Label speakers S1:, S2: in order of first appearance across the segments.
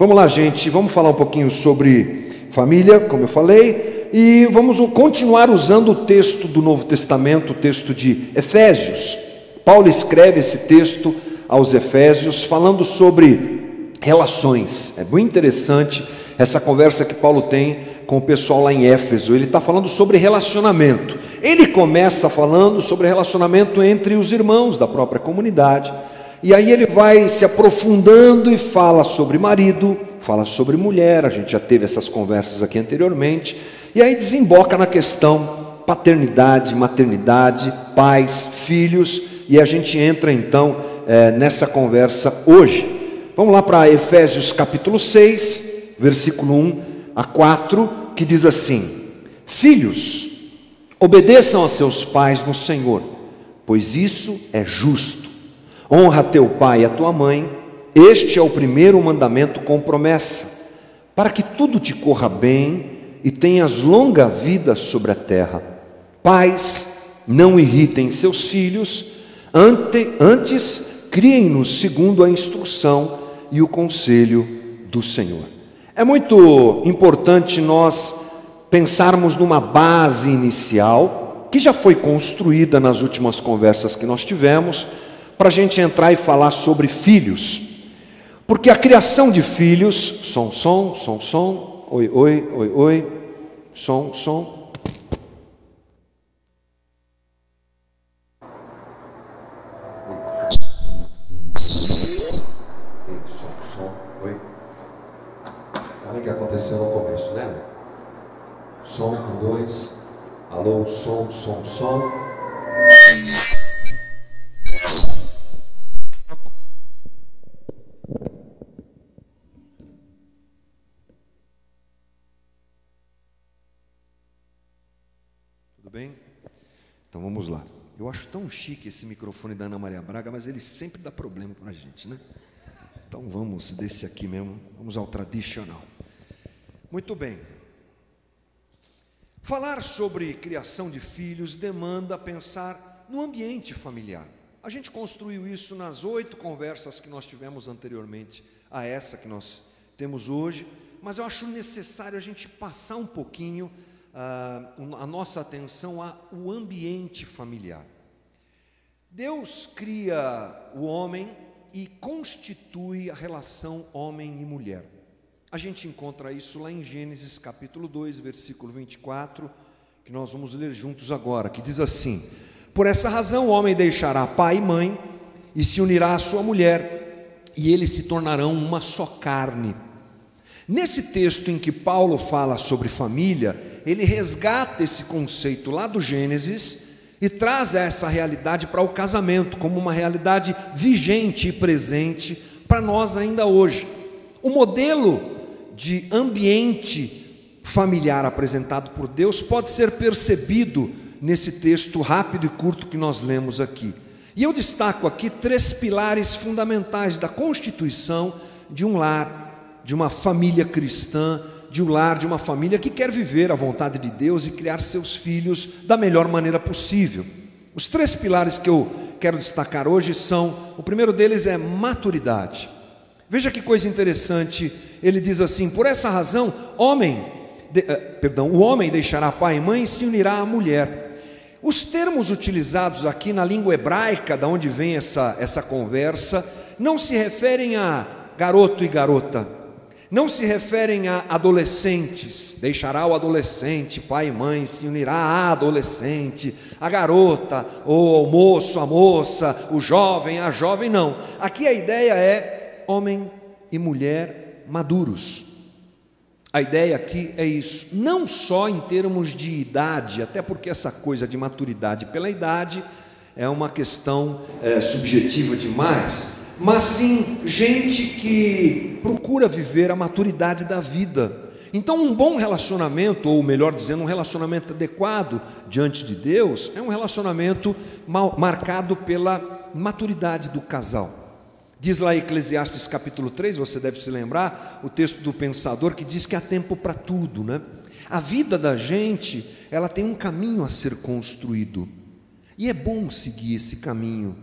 S1: Vamos lá, gente, vamos falar um pouquinho sobre família, como eu falei, e vamos continuar usando o texto do Novo Testamento, o texto de Efésios. Paulo escreve esse texto aos Efésios, falando sobre relações. É muito interessante essa conversa que Paulo tem com o pessoal lá em Éfeso. Ele está falando sobre relacionamento. Ele começa falando sobre relacionamento entre os irmãos da própria comunidade. E aí ele vai se aprofundando e fala sobre marido, fala sobre mulher. A gente já teve essas conversas aqui anteriormente. E aí desemboca na questão paternidade, maternidade, pais, filhos. E a gente entra então nessa conversa hoje. Vamos lá para Efésios capítulo 6, versículo 1 a 4, que diz assim: Filhos, obedeçam a seus pais no Senhor, pois isso é justo. Honra teu pai e a tua mãe, este é o primeiro mandamento com promessa, para que tudo te corra bem e tenhas longa vida sobre a terra. Pais, não irritem seus filhos, antes criem-nos segundo a instrução e o conselho do Senhor. É muito importante nós pensarmos numa base inicial, que já foi construída nas últimas conversas que nós tivemos, para a gente entrar e falar sobre filhos. Porque a criação de filhos, som, oi, som. Oi. Olha o que aconteceu no começo, né? Som, 1, 2. Alô, som. Tudo bem? Então vamos lá. Eu acho tão chique esse microfone da Ana Maria Braga, mas ele sempre dá problema para a gente, né? Então vamos desse aqui mesmo, vamos ao tradicional. Muito bem. Falar sobre criação de filhos demanda pensar no ambiente familiar. A gente construiu isso nas 8 conversas que nós tivemos anteriormente a essa que nós temos hoje, mas eu acho necessário a gente passar um pouquinho a nossa atenção ao ambiente familiar. Deus cria o homem e constitui a relação homem e mulher. A gente encontra isso lá em Gênesis capítulo 2, versículo 24, que nós vamos ler juntos agora, que diz assim: Por essa razão o homem deixará pai e mãe e se unirá à sua mulher, e eles se tornarão uma só carne. Nesse texto em que Paulo fala sobre família, ele resgata esse conceito lá do Gênesis e traz essa realidade para o casamento, como uma realidade vigente e presente para nós ainda hoje. O modelo de ambiente familiar apresentado por Deus pode ser percebido nesse texto rápido e curto que nós lemos aqui. E eu destaco aqui 3 pilares fundamentais da constituição de um lar, de uma família cristã, de um lar, de uma família que quer viver a vontade de Deus e criar seus filhos da melhor maneira possível. Os 3 pilares que eu quero destacar hoje são: o primeiro deles é maturidade. Veja que coisa interessante, ele diz assim: por essa razão, o homem deixará pai e mãe e se unirá à mulher. Os termos utilizados aqui na língua hebraica, da onde vem essa conversa, não se referem a garoto e garota, não se referem a adolescentes. Deixará o adolescente, pai e mãe, se unirá à adolescente, a garota, ou o moço, a moça, o jovem, a jovem, não. Aqui a ideia é homem e mulher maduros. A ideia aqui é isso, não só em termos de idade, até porque essa coisa de maturidade pela idade é uma questão subjetiva demais, mas sim gente que procura viver a maturidade da vida. Então um bom relacionamento, ou melhor dizendo, um relacionamento adequado diante de Deus, é um relacionamento marcado pela maturidade do casal. Diz lá em Eclesiastes capítulo 3, você deve se lembrar, o texto do pensador que diz que há tempo para tudo, né? A vida da gente, ela tem um caminho a ser construído, e é bom seguir esse caminho,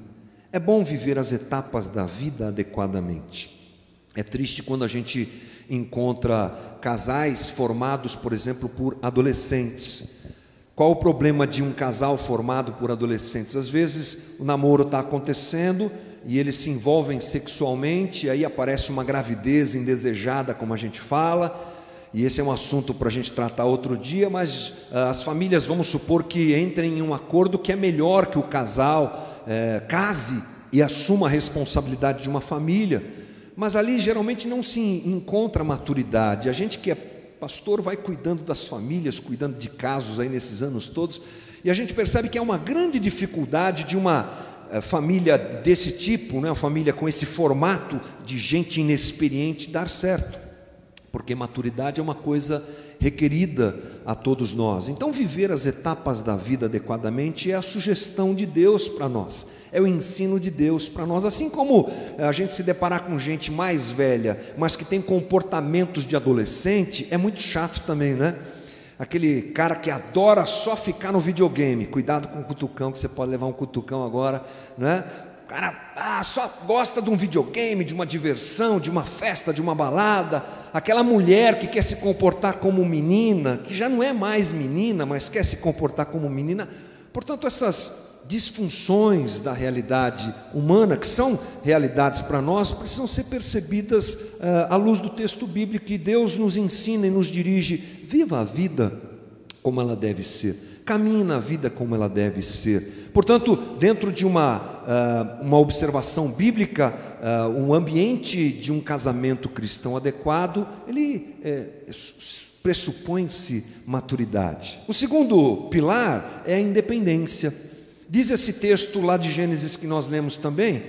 S1: é bom viver as etapas da vida adequadamente. É triste quando a gente encontra casais formados, por exemplo, por adolescentes. Qual o problema de um casal formado por adolescentes? Às vezes o namoro está acontecendo e eles se envolvem sexualmente, aí aparece uma gravidez indesejada, como a gente fala, e esse é um assunto para a gente tratar outro dia, mas as famílias, vamos supor que entrem em um acordo que é melhor que o casal case e assuma a responsabilidade de uma família, mas ali geralmente não se encontra maturidade. A gente que é pastor vai cuidando das famílias, cuidando de casos aí nesses anos todos, e a gente percebe que é uma grande dificuldade de uma família desse tipo, né, uma família com esse formato de gente inexperiente dar certo, porque maturidade é uma coisa requerida a todos nós. Então viver as etapas da vida adequadamente é a sugestão de Deus para nós, é o ensino de Deus para nós. Assim como a gente se deparar com gente mais velha, mas que tem comportamentos de adolescente, é muito chato também, né? Aquele cara que adora só ficar no videogame, cuidado com o cutucão, que você pode levar um cutucão agora, né? O cara só gosta de um videogame, de uma diversão, de uma festa, de uma balada. Aquela mulher que quer se comportar como menina, que já não é mais menina, mas quer se comportar como menina. Portanto, essas disfunções da realidade humana, que são realidades para nós, precisam ser percebidas à luz do texto bíblico, que Deus nos ensina e nos dirige. Viva a vida como ela deve ser, caminhe na vida como ela deve ser. Portanto, dentro de uma observação bíblica, um ambiente de um casamento cristão adequado, ele pressupõe-se maturidade. O segundo pilar é a independência. Diz esse texto lá de Gênesis que nós lemos também: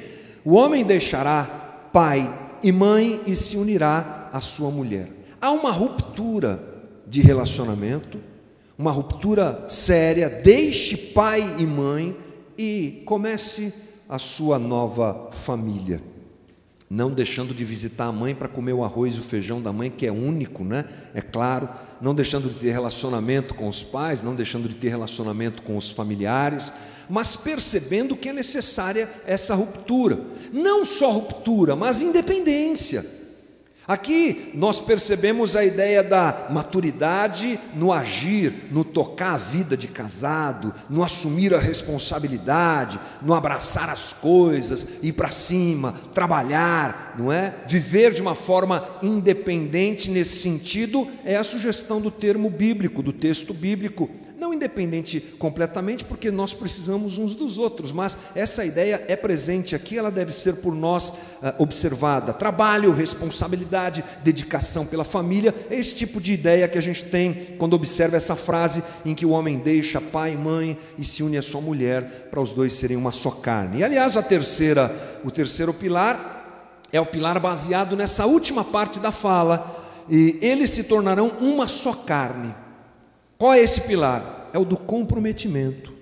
S1: o homem deixará pai e mãe e se unirá à sua mulher. Há uma ruptura de relacionamento, uma ruptura séria. Deixe pai e mãe e comece a sua nova família, não deixando de visitar a mãe para comer o arroz e o feijão da mãe, que é único, né? É claro, não deixando de ter relacionamento com os pais, não deixando de ter relacionamento com os familiares, mas percebendo que é necessária essa ruptura, não só ruptura, mas independência. Aqui nós percebemos a ideia da maturidade no agir, no tocar a vida de casado, no assumir a responsabilidade, no abraçar as coisas, ir para cima, trabalhar, não é? Viver de uma forma independente. Nesse sentido é a sugestão do termo bíblico, do texto bíblico. Não independente completamente, porque nós precisamos uns dos outros, mas essa ideia é presente aqui, ela deve ser por nós observada. Trabalho, responsabilidade, dedicação pela família, é esse tipo de ideia que a gente tem quando observa essa frase em que o homem deixa pai e mãe e se une à sua mulher, para os dois serem uma só carne. E aliás, o terceiro pilar é o pilar baseado nessa última parte da fala: e eles se tornarão uma só carne. Qual é esse pilar? É o do comprometimento,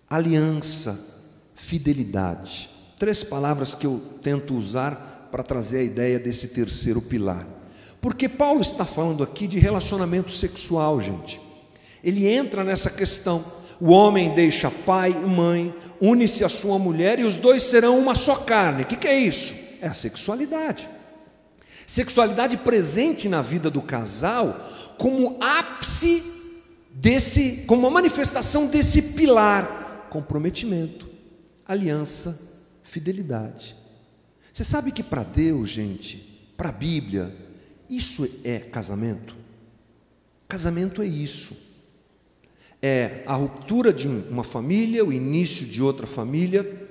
S1: aliança, fidelidade. 3 palavras que eu tento usar para trazer a ideia desse terceiro pilar. Porque Paulo está falando aqui de relacionamento sexual, gente. Ele entra nessa questão. O homem deixa pai e mãe, une-se à sua mulher e os dois serão uma só carne. O que é isso? É a sexualidade. Sexualidade presente na vida do casal como ápice como uma manifestação desse pilar: comprometimento, aliança, fidelidade. Você sabe que para Deus, gente, para a Bíblia, isso é casamento? Casamento é isso. É a ruptura de uma família, o início de outra família,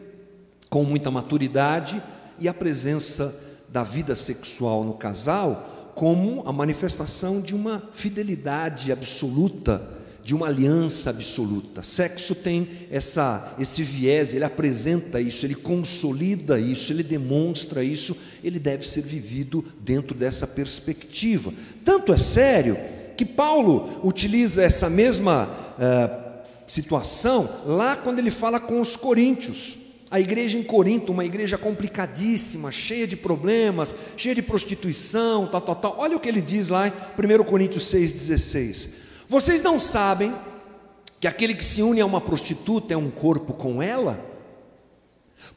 S1: com muita maturidade, e a presença da vida sexual no casal como a manifestação de uma fidelidade absoluta, de uma aliança absoluta. Sexo tem esse viés, ele apresenta isso, ele consolida isso, ele demonstra isso, ele deve ser vivido dentro dessa perspectiva. Tanto é sério que Paulo utiliza essa mesma situação lá quando ele fala com os coríntios. A igreja em Corinto, uma igreja complicadíssima, cheia de problemas, cheia de prostituição, tal. Olha o que ele diz lá em 1 Coríntios 6,16. Vocês não sabem que aquele que se une a uma prostituta é um corpo com ela?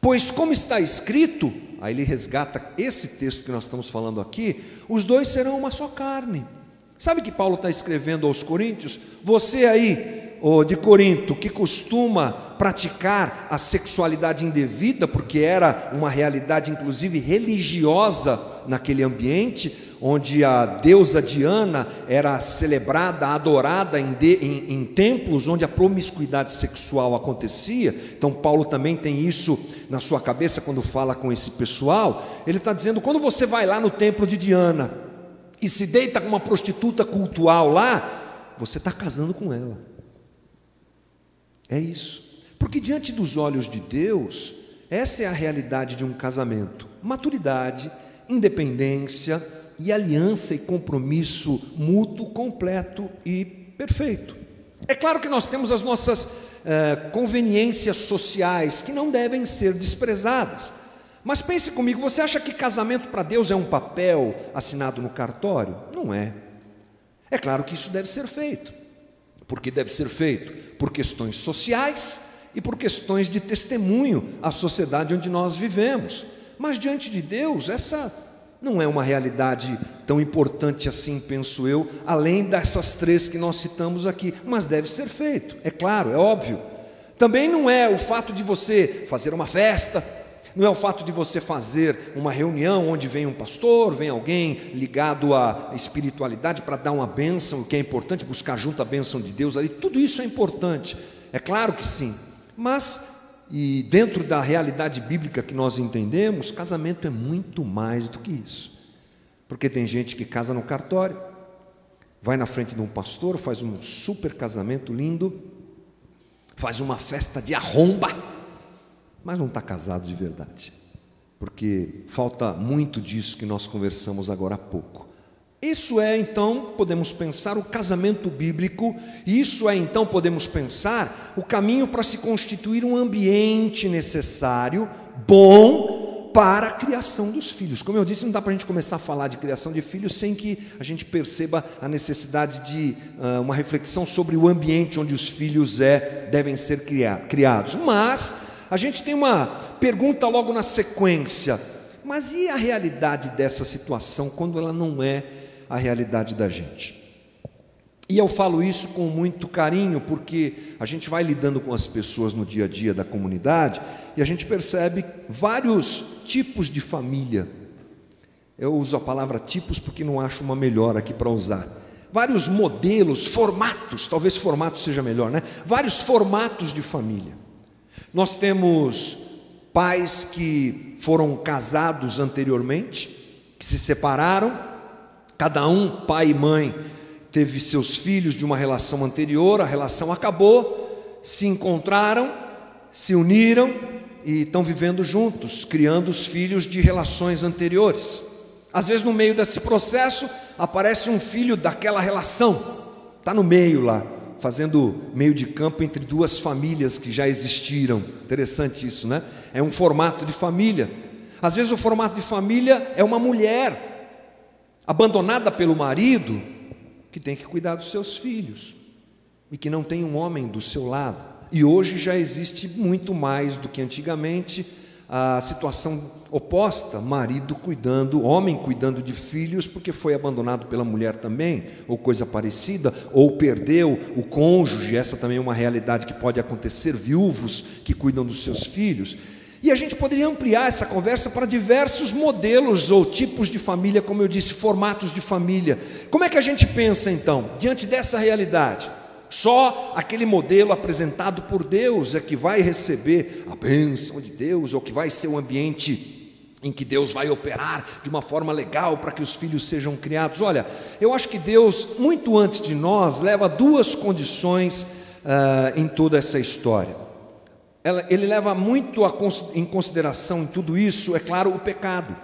S1: Pois como está escrito, aí ele resgata esse texto que nós estamos falando aqui, os dois serão uma só carne. Sabe que Paulo está escrevendo aos Coríntios? Você aí, de Corinto, que costuma praticar a sexualidade indevida, porque era uma realidade inclusive religiosa naquele ambiente, onde a deusa Diana era celebrada, adorada em templos onde a promiscuidade sexual acontecia. Então Paulo também tem isso na sua cabeça quando fala com esse pessoal. Ele está dizendo, quando você vai lá no templo de Diana e se deita com uma prostituta cultual lá, você está casando com ela. É isso, porque diante dos olhos de Deus, essa é a realidade de um casamento: maturidade, independência e aliança e compromisso mútuo, completo e perfeito. É claro que nós temos as nossas conveniências sociais que não devem ser desprezadas, mas pense comigo, você acha que casamento para Deus é um papel assinado no cartório? Não é. É claro que isso deve ser feito, porque deve ser feito por questões sociais e por questões de testemunho à sociedade onde nós vivemos, mas diante de Deus essa não é uma realidade tão importante assim, penso eu, além dessas três que nós citamos aqui, mas deve ser feito, é claro, é óbvio. Também não é o fato de você fazer uma festa, não é o fato de você fazer uma reunião onde vem um pastor, vem alguém ligado à espiritualidade para dar uma bênção, o que é importante, buscar junto a bênção de Deus ali, tudo isso é importante, é claro que sim, mas, e dentro da realidade bíblica que nós entendemos, casamento é muito mais do que isso, porque tem gente que casa no cartório, vai na frente de um pastor, faz um super casamento lindo, faz uma festa de arromba, mas não está casado de verdade, porque falta muito disso que nós conversamos agora há pouco. Isso é então, podemos pensar, o casamento bíblico, e isso é então, podemos pensar, o caminho para se constituir um ambiente necessário, bom, para a criação dos filhos. Como eu disse, não dá para a gente começar a falar de criação de filhos sem que a gente perceba a necessidade de uma reflexão sobre o ambiente onde os filhos devem ser criados. Mas a gente tem uma pergunta logo na sequência: mas e a realidade dessa situação quando ela não é a realidade da gente? E eu falo isso com muito carinho, porque a gente vai lidando com as pessoas no dia a dia da comunidade e a gente percebe vários tipos de família. Eu uso a palavra tipos porque não acho uma melhor aqui para usar. Vários modelos, formatos, talvez formato seja melhor, né? Vários formatos de família. Nós temos pais que foram casados anteriormente, que se separaram, cada um, pai e mãe, teve seus filhos de uma relação anterior, a relação acabou, se encontraram, se uniram e estão vivendo juntos, criando os filhos de relações anteriores. Às vezes no meio desse processo aparece um filho daquela relação, está no meio lá, fazendo meio de campo entre duas famílias que já existiram. Interessante isso, né? É um formato de família. Às vezes o formato de família é uma mulher abandonada pelo marido, que tem que cuidar dos seus filhos e que não tem um homem do seu lado. E hoje já existe muito mais do que antigamente a situação oposta, marido cuidando, homem cuidando de filhos porque foi abandonado pela mulher também, ou coisa parecida, ou perdeu o cônjuge. Essa também é uma realidade que pode acontecer, viúvos que cuidam dos seus filhos. E a gente poderia ampliar essa conversa para diversos modelos ou tipos de família, como eu disse, formatos de família. Como é que a gente pensa então, diante dessa realidade? Só aquele modelo apresentado por Deus é que vai receber a bênção de Deus, ou que vai ser um ambiente em que Deus vai operar de uma forma legal para que os filhos sejam criados? Olha, eu acho que Deus, muito antes de nós, leva duas condições em toda essa história. Ele leva muito em consideração em tudo isso, é claro, o pecado.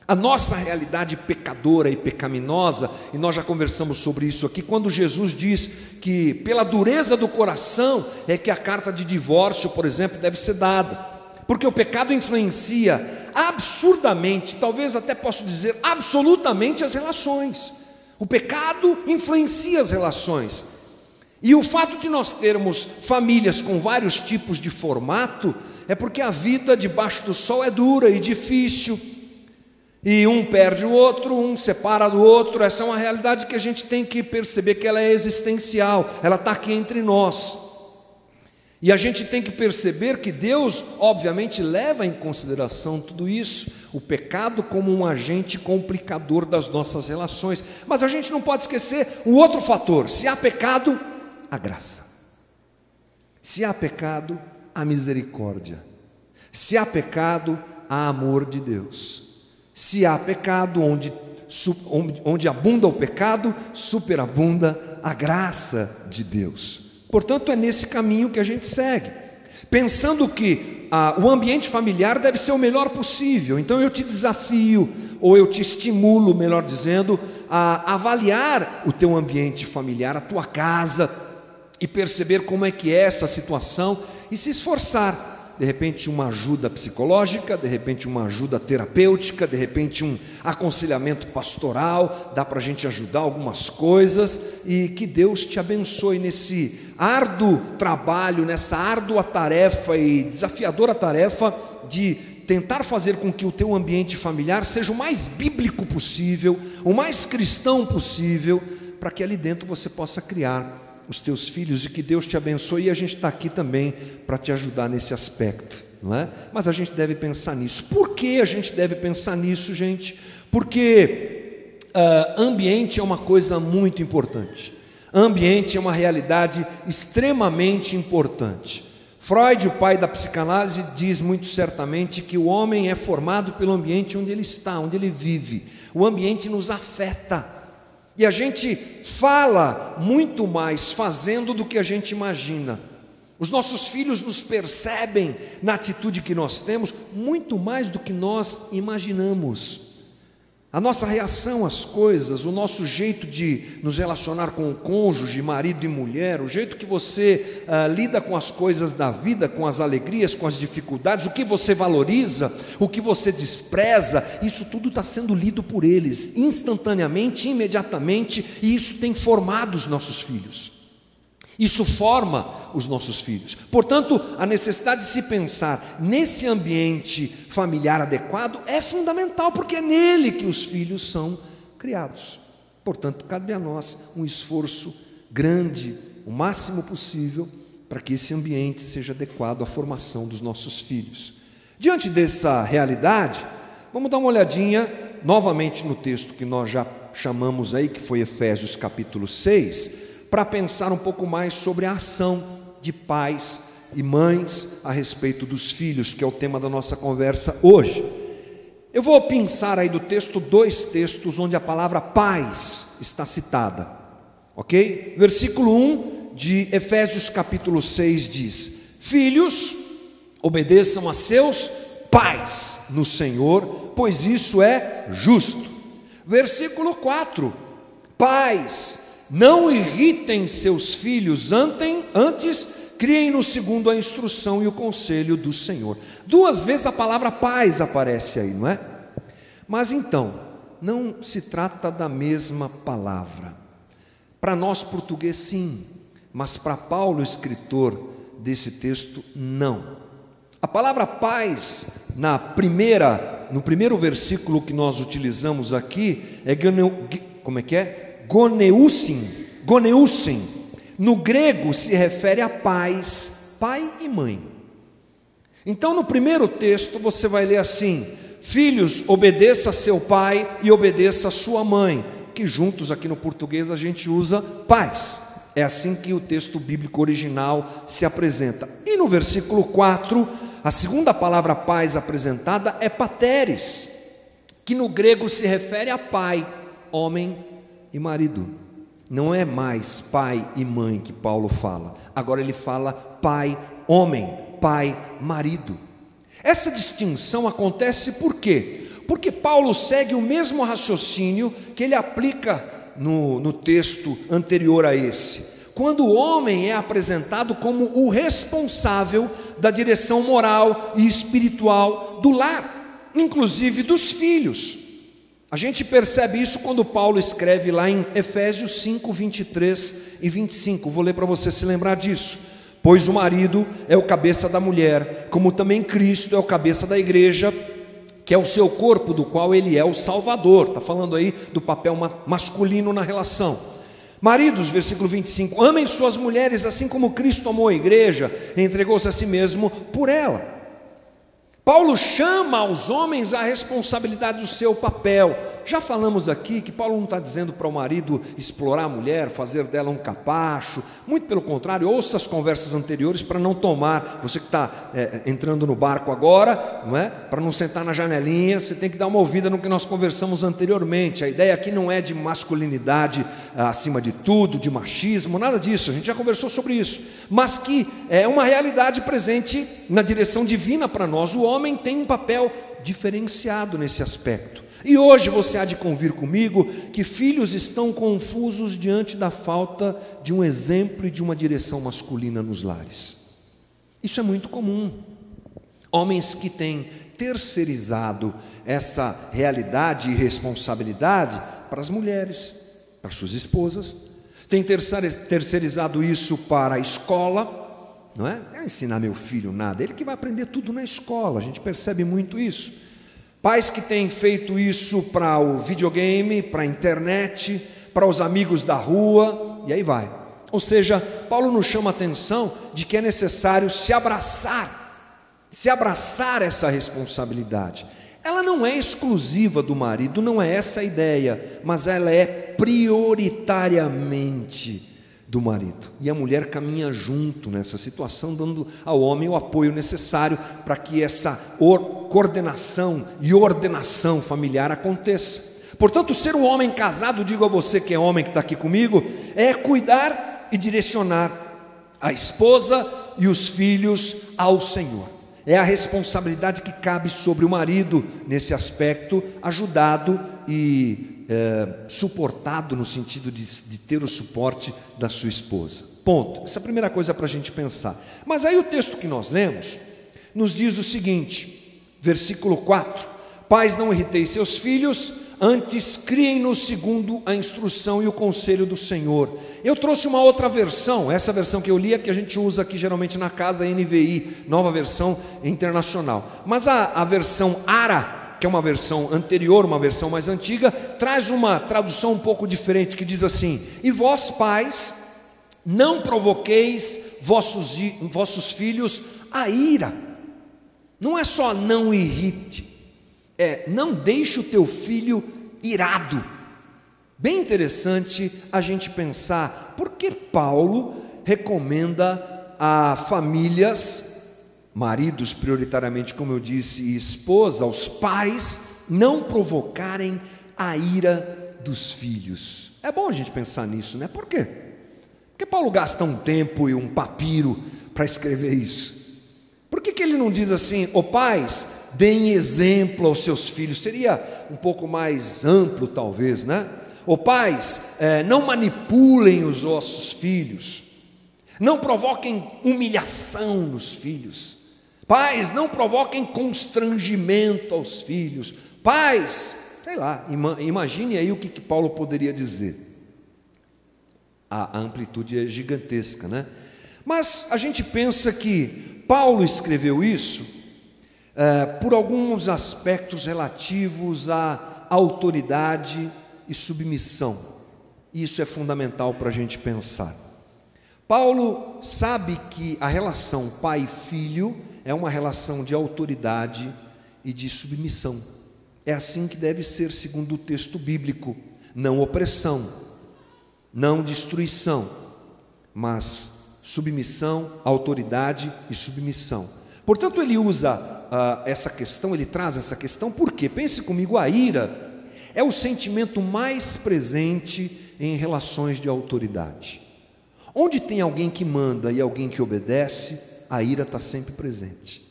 S1: A nossa realidade pecadora e pecaminosa, e nós já conversamos sobre isso aqui, quando Jesus diz que pela dureza do coração é que a carta de divórcio, por exemplo, deve ser dada, porque o pecado influencia absurdamente, talvez até posso dizer absolutamente, as relações. O pecado influencia as relações, e o fato de nós termos famílias com vários tipos de formato é porque a vida debaixo do sol é dura e difícil, e um perde o outro, um separa do outro. Essa é uma realidade que a gente tem que perceber que ela é existencial, ela está aqui entre nós. E a gente tem que perceber que Deus, obviamente, leva em consideração tudo isso, o pecado como um agente complicador das nossas relações. Mas a gente não pode esquecer um outro fator: se há pecado, há graça. Se há pecado, há misericórdia. Se há pecado, há amor de Deus. Se há pecado, onde abunda o pecado, superabunda a graça de Deus. Portanto, é nesse caminho que a gente segue, pensando que o ambiente familiar deve ser o melhor possível. Então eu te desafio, ou eu te estimulo, melhor dizendo, a avaliar o teu ambiente familiar, a tua casa, e perceber como é que é essa situação e se esforçar. De repente uma ajuda psicológica, de repente uma ajuda terapêutica, de repente um aconselhamento pastoral, dá para a gente ajudar algumas coisas, e que Deus te abençoe nesse árduo trabalho, nessa árdua tarefa e desafiadora tarefa de tentar fazer com que o teu ambiente familiar seja o mais bíblico possível, o mais cristão possível, para que ali dentro você possa criar os teus filhos, e que Deus te abençoe. E a gente está aqui também para te ajudar nesse aspecto, não é? Mas a gente deve pensar nisso. Por que a gente deve pensar nisso, gente? Porque ambiente é uma coisa muito importante. Ambiente é uma realidade extremamente importante. Freud, o pai da psicanálise, diz muito certamente que o homem é formado pelo ambiente onde ele está, onde ele vive. O ambiente nos afeta. E a gente fala muito mais fazendo do que a gente imagina. Os nossos filhos nos percebem na atitude que nós temos muito mais do que nós imaginamos. A nossa reação às coisas, o nosso jeito de nos relacionar com o cônjuge, marido e mulher, o jeito que você lida com as coisas da vida, com as alegrias, com as dificuldades, o que você valoriza, o que você despreza, isso tudo está sendo lido por eles, instantaneamente, imediatamente, e isso tem formado os nossos filhos. Isso forma os nossos filhos. Portanto, a necessidade de se pensar nesse ambiente familiar adequado é fundamental, porque é nele que os filhos são criados. Portanto, cabe a nós um esforço grande, o máximo possível, para que esse ambiente seja adequado à formação dos nossos filhos. Diante dessa realidade, vamos dar uma olhadinha novamente no texto que nós já chamamos aí, que foi Efésios capítulo 6, para pensar um pouco mais sobre a ação de pais e mães a respeito dos filhos, que é o tema da nossa conversa hoje. Eu vou pensar aí do texto 2 textos onde a palavra pais está citada, ok? Versículo 1 de Efésios capítulo 6 diz: filhos, obedeçam a seus pais no Senhor, pois isso é justo. Versículo 4: pais, não irritem seus filhos, antes criem-no segundo a instrução e o conselho do Senhor. 2 vezes a palavra pais aparece aí, não é? Mas então, não se trata da mesma palavra. Para nós português sim, mas para Paulo, escritor desse texto, não. A palavra pais, no primeiro versículo que nós utilizamos aqui, goneusin. No grego se refere a pais, pai e mãe. Então no primeiro texto você vai ler assim: filhos, obedeça a seu pai e obedeça a sua mãe, que juntos aqui no português a gente usa pais. É assim que o texto bíblico original se apresenta. E no versículo 4, a segunda palavra pais apresentada é pateres, que no grego se refere a pai, homem e marido. Não é mais pai e mãe que Paulo fala, agora ele fala pai, homem, pai, marido. Essa distinção acontece por quê? Porque Paulo segue o mesmo raciocínio que ele aplica no texto anterior a esse, quando o homem é apresentado como o responsável da direção moral e espiritual do lar, inclusive dos filhos. A gente percebe isso quando Paulo escreve lá em Efésios 5, 23 e 25. Vou ler para você se lembrar disso. Pois o marido é o cabeça da mulher, como também Cristo é o cabeça da igreja, que é o seu corpo, do qual ele é o Salvador. Está falando aí do papel masculino na relação. Maridos, versículo 25, amem suas mulheres assim como Cristo amou a igreja e entregou-se a si mesmo por ela. Paulo chama aos homens a responsabilidade do seu papel. Já falamos aqui que Paulo não está dizendo para o marido explorar a mulher, fazer dela um capacho. Muito pelo contrário, ouça as conversas anteriores para não tomar. Você que está entrando no barco agora, não é? Para não sentar na janelinha, você tem que dar uma ouvida no que nós conversamos anteriormente. A ideia aqui não é de masculinidade acima de tudo, de machismo, nada disso. A gente já conversou sobre isso. Mas que é uma realidade presente na direção divina para nós. O homem tem um papel diferenciado nesse aspecto. E hoje você há de convir comigo que filhos estão confusos diante da falta de um exemplo e de uma direção masculina nos lares. Isso é muito comum. Homens que têm terceirizado essa realidade e responsabilidade para as mulheres, para suas esposas, têm terceirizado isso para a escola, não é? Não é ensinar meu filho nada, ele que vai aprender tudo na escola, a gente percebe muito isso. Pais que têm feito isso para o videogame, para a internet, para os amigos da rua, e aí vai. Ou seja, Paulo nos chama a atenção de que é necessário se abraçar essa responsabilidade. Ela não é exclusiva do marido, não é essa a ideia, mas ela é prioritariamente do marido. E a mulher caminha junto nessa situação, dando ao homem o apoio necessário para que essa coordenação e ordenação familiar aconteça. Portanto, ser um homem casado, digo a você que é homem que está aqui comigo, é cuidar e direcionar a esposa e os filhos ao Senhor. É a responsabilidade que cabe sobre o marido nesse aspecto, ajudado e suportado no sentido de ter o suporte da sua esposa. Ponto. Essa é a primeira coisa para a gente pensar. Mas aí o texto que nós lemos nos diz o seguinte, versículo 4: Pais, não irriteis seus filhos, antes criem-nos segundo a instrução e o conselho do Senhor. Eu trouxe uma outra versão, essa versão que eu li é que a gente usa aqui geralmente na casa, NVI, nova versão internacional. Mas a versão ARA, que é uma versão anterior, uma versão mais antiga, traz uma tradução um pouco diferente, que diz assim: E vós, pais, não provoqueis vossos filhos a ira. Não é só não irrite, não deixe o teu filho irado. Bem interessante a gente pensar, por que Paulo recomenda a famílias, maridos prioritariamente, como eu disse, e esposa, aos pais, não provocarem a ira dos filhos. É bom a gente pensar nisso, né? Por quê? Porque Paulo gasta um tempo e um papiro para escrever isso. Por que ele não diz assim: ó pais, deem exemplo aos seus filhos? Seria um pouco mais amplo talvez, né? Ó pais, não manipulem os vossos filhos, não provoquem humilhação nos filhos. Pais, não provoquem constrangimento aos filhos. Pais, sei lá, imagine aí o que Paulo poderia dizer. A amplitude é gigantesca, né? Mas a gente pensa que Paulo escreveu isso por alguns aspectos relativos à autoridade e submissão. Isso é fundamental para a gente pensar. Paulo sabe que a relação pai e filho é uma relação de autoridade e de submissão. É assim que deve ser segundo o texto bíblico: não opressão, não destruição, mas submissão, autoridade e submissão. Portanto, ele usa essa questão, ele traz essa questão, porque, pense comigo, a ira é o sentimento mais presente em relações de autoridade. Onde tem alguém que manda e alguém que obedece, a ira está sempre presente,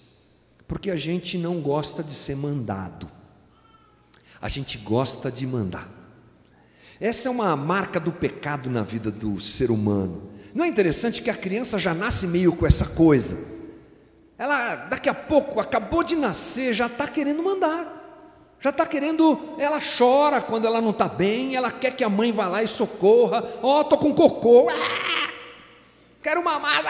S1: porque a gente não gosta de ser mandado, a gente gosta de mandar. Essa é uma marca do pecado na vida do ser humano. Não é interessante que a criança já nasce meio com essa coisa? Ela daqui a pouco, acabou de nascer, já está querendo mandar, já está querendo, ela chora quando ela não está bem, ela quer que a mãe vá lá e socorra. Estou com cocô, quero mamar,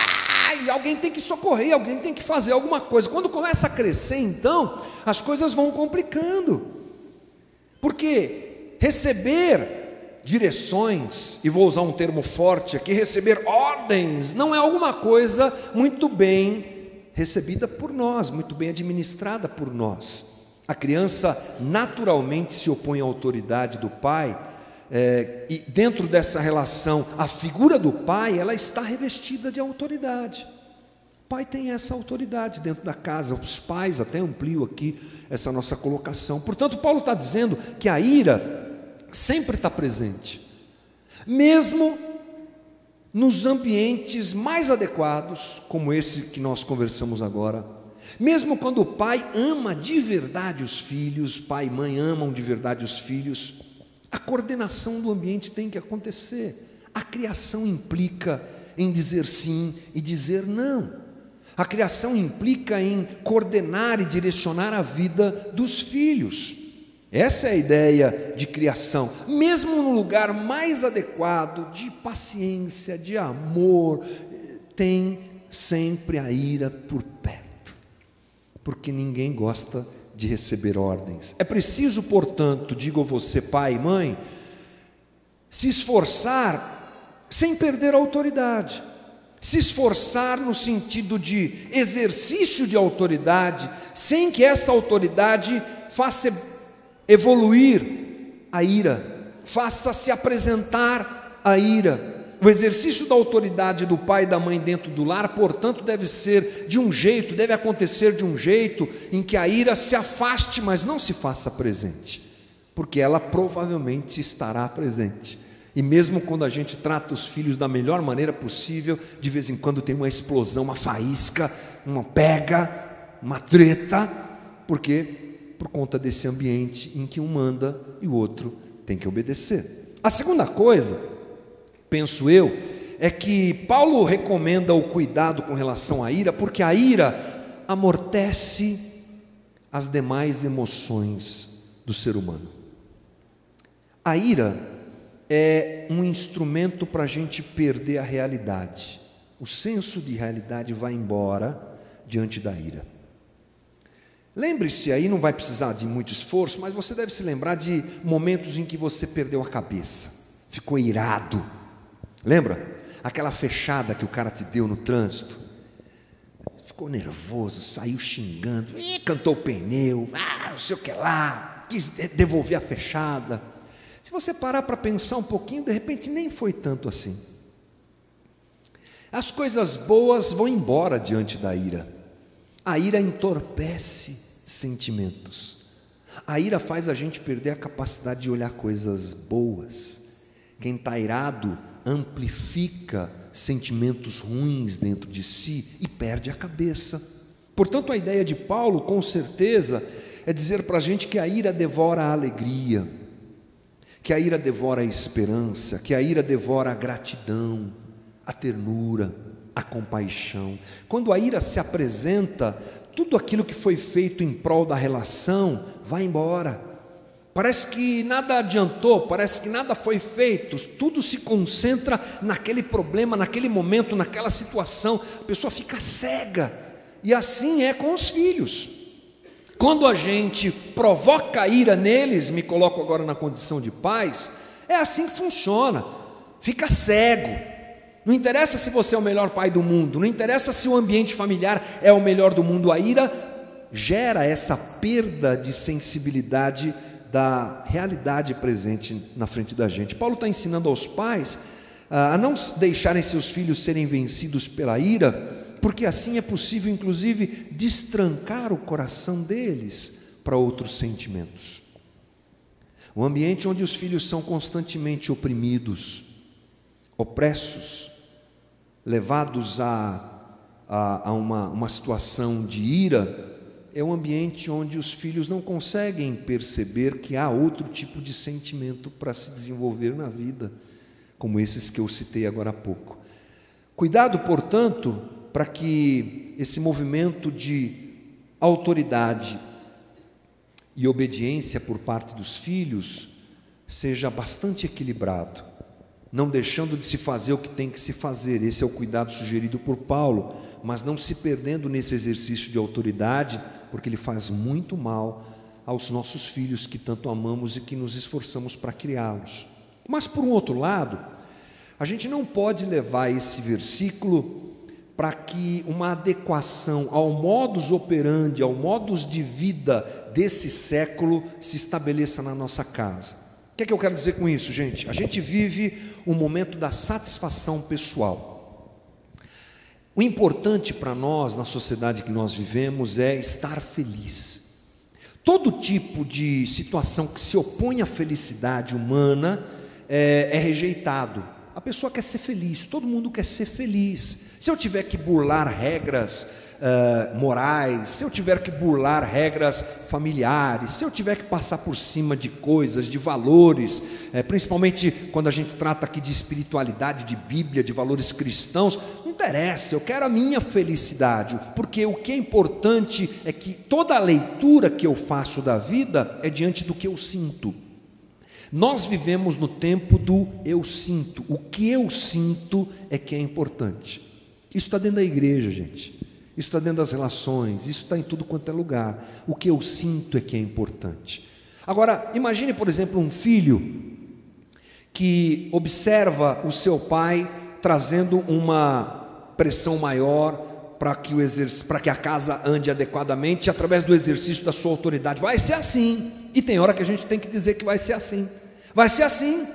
S1: alguém tem que socorrer, alguém tem que fazer alguma coisa. Quando começa a crescer, então, as coisas vão complicando. Porque receber direções, e vou usar um termo forte aqui, receber ordens, não é alguma coisa muito bem recebida por nós, muito bem administrada por nós. A criança naturalmente se opõe à autoridade do pai, e dentro dessa relação, a figura do pai, ela está revestida de autoridade. O pai tem essa autoridade dentro da casa, os pais, até amplio aqui essa nossa colocação. Portanto, Paulo está dizendo que a ira sempre está presente, mesmo nos ambientes mais adequados, como esse que nós conversamos agora, mesmo quando o pai ama de verdade os filhos, pai e mãe amam de verdade os filhos, a coordenação do ambiente tem que acontecer. A criação implica em dizer sim e dizer não. A criação implica em coordenar e direcionar a vida dos filhos. Essa é a ideia de criação. Mesmo no lugar mais adequado, de paciência, de amor, tem sempre a ira por perto, porque ninguém gosta de receber ordens. É preciso, portanto, digo a você, pai e mãe, se esforçar sem perder a autoridade. Se esforçar no sentido de exercício de autoridade, sem que essa autoridade faça evoluir a ira, faça se apresentar a ira. O exercício da autoridade do pai e da mãe dentro do lar, portanto, deve ser de um jeito, deve acontecer de um jeito em que a ira se afaste, mas não se faça presente, porque ela provavelmente estará presente. E mesmo quando a gente trata os filhos da melhor maneira possível, de vez em quando tem uma explosão, uma faísca, uma pega, uma treta. Por quê? Por conta desse ambiente em que um manda e o outro tem que obedecer. A segunda coisa, penso eu, é que Paulo recomenda o cuidado com relação à ira, porque a ira amortece as demais emoções do ser humano. A ira é um instrumento para a gente perder a realidade. O senso de realidade vai embora diante da ira. Lembre-se, aí não vai precisar de muito esforço, mas você deve se lembrar de momentos em que você perdeu a cabeça, ficou irado. Lembra? Aquela fechada que o cara te deu no trânsito. Ficou nervoso, saiu xingando, cantou o pneu, não sei o que lá, quis devolver a fechada. Se você parar para pensar um pouquinho, de repente nem foi tanto assim. As coisas boas vão embora diante da ira. A ira entorpece sentimentos. A ira faz a gente perder a capacidade de olhar coisas boas. Quem está irado amplifica sentimentos ruins dentro de si e perde a cabeça. Portanto, a ideia de Paulo, com certeza, é dizer para a gente que a ira devora a alegria, que a ira devora a esperança, que a ira devora a gratidão, a ternura, a compaixão. Quando a ira se apresenta, tudo aquilo que foi feito em prol da relação vai embora. Parece que nada adiantou, parece que nada foi feito, tudo se concentra naquele problema, naquele momento, naquela situação. A pessoa fica cega, e assim é com os filhos. Quando a gente provoca ira neles, me coloco agora na condição de pais, é assim que funciona, fica cego. Não interessa se você é o melhor pai do mundo, não interessa se o ambiente familiar é o melhor do mundo, a ira gera essa perda de sensibilidade da realidade presente na frente da gente. Paulo está ensinando aos pais a não deixarem seus filhos serem vencidos pela ira, porque assim é possível, inclusive, destrancar o coração deles para outros sentimentos. Um ambiente onde os filhos são constantemente oprimidos, opressos, levados a uma situação de ira, é um ambiente onde os filhos não conseguem perceber que há outro tipo de sentimento para se desenvolver na vida, como esses que eu citei agora há pouco. Cuidado, portanto, para que esse movimento de autoridade e obediência por parte dos filhos seja bastante equilibrado. não deixando de se fazer o que tem que se fazer. Esse é o cuidado sugerido por Paulo, mas não se perdendo nesse exercício de autoridade, porque ele faz muito mal aos nossos filhos que tanto amamos e que nos esforçamos para criá-los. Mas por um outro lado, a gente não pode levar esse versículo para que uma adequação ao modus operandi, ao modus de vida desse século se estabeleça na nossa casa. O que é que eu quero dizer com isso, gente? A gente vive um momento da satisfação pessoal. O importante para nós, na sociedade que nós vivemos, é estar feliz. Todo tipo de situação que se opõe à felicidade humana é rejeitado. A pessoa quer ser feliz, todo mundo quer ser feliz. Se eu tiver que burlar regras morais, se eu tiver que burlar regras familiares, se eu tiver que passar por cima de coisas, de valores, principalmente quando a gente trata aqui de espiritualidade, de Bíblia, de valores cristãos, não interessa, eu quero a minha felicidade, porque o que é importante é que toda a leitura que eu faço da vida é diante do que eu sinto. Nós vivemos no tempo do eu sinto, o que eu sinto é que é importante. Isso está dentro da igreja, gente. Isso está dentro das relações, isso está em tudo quanto é lugar. O que eu sinto é que é importante. Agora, imagine, por exemplo, um filho que observa o seu pai trazendo uma pressão maior para que a casa ande adequadamente através do exercício da sua autoridade. Vai ser assim, e tem hora que a gente tem que dizer que vai ser assim. Vai ser assim,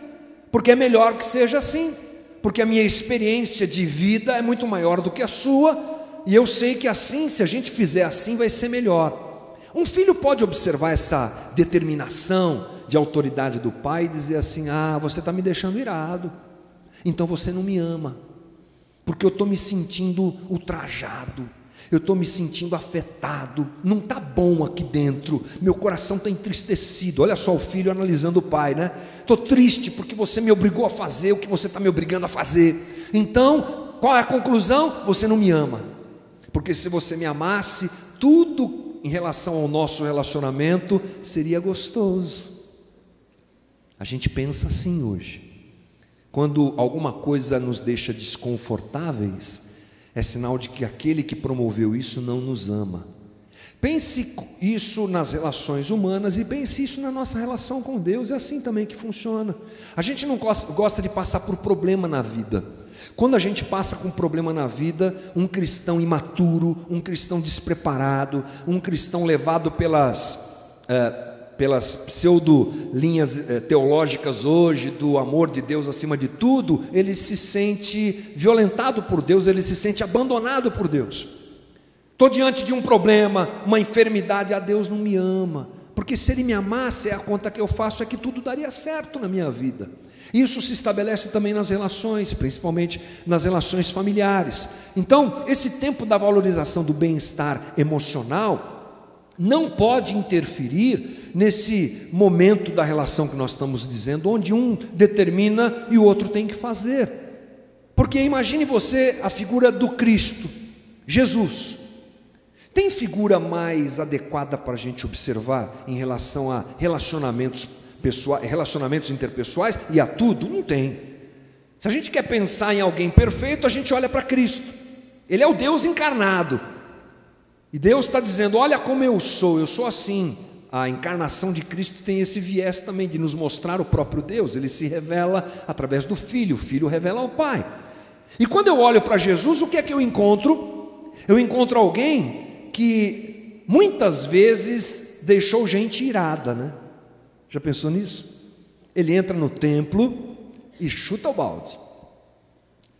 S1: porque é melhor que seja assim, porque a minha experiência de vida é muito maior do que a sua, e eu sei que assim, se a gente fizer assim, vai ser melhor. Um filho pode observar essa determinação de autoridade do pai e dizer assim: ah, você está me deixando irado, então você não me ama, porque eu estou me sentindo ultrajado, eu estou me sentindo afetado, não está bom aqui dentro, meu coração está entristecido. Olha só o filho analisando o pai, né? Estou triste porque você me obrigou a fazer o que você está me obrigando a fazer. Então, qual é a conclusão? Você não me ama. Porque se você me amasse, tudo em relação ao nosso relacionamento seria gostoso. A gente pensa assim hoje. Quando alguma coisa nos deixa desconfortáveis, é sinal de que aquele que promoveu isso não nos ama. Pense isso nas relações humanas e pense isso na nossa relação com Deus. É assim também que funciona. A gente não gosta de passar por problema na vida. Quando a gente passa com problema na vida, um cristão imaturo, um cristão despreparado, um cristão levado pelas pseudo-linhas teológicas hoje, do amor de Deus acima de tudo, ele se sente violentado por Deus, ele se sente abandonado por Deus. Estou diante de um problema, uma enfermidade, Deus não me ama, porque se Ele me amasse, a conta que eu faço é que tudo daria certo na minha vida. Isso se estabelece também nas relações, principalmente nas relações familiares. Então, esse tempo da valorização do bem-estar emocional não pode interferir nesse momento da relação que nós estamos dizendo, onde um determina e o outro tem que fazer. Porque imagine você a figura do Cristo, Jesus. Tem figura mais adequada para a gente observar em relação a relacionamentos interpessoais e a tudo? Não tem. Se a gente quer pensar em alguém perfeito, a gente olha para Cristo. Ele é o Deus encarnado. E Deus está dizendo: olha como eu sou assim. A encarnação de Cristo tem esse viés também de nos mostrar o próprio Deus. Ele se revela através do Filho, o Filho revela ao Pai. E quando eu olho para Jesus, o que é que eu encontro? Eu encontro alguém que muitas vezes deixou gente irada, né? Já pensou nisso? Ele entra no templo e chuta o balde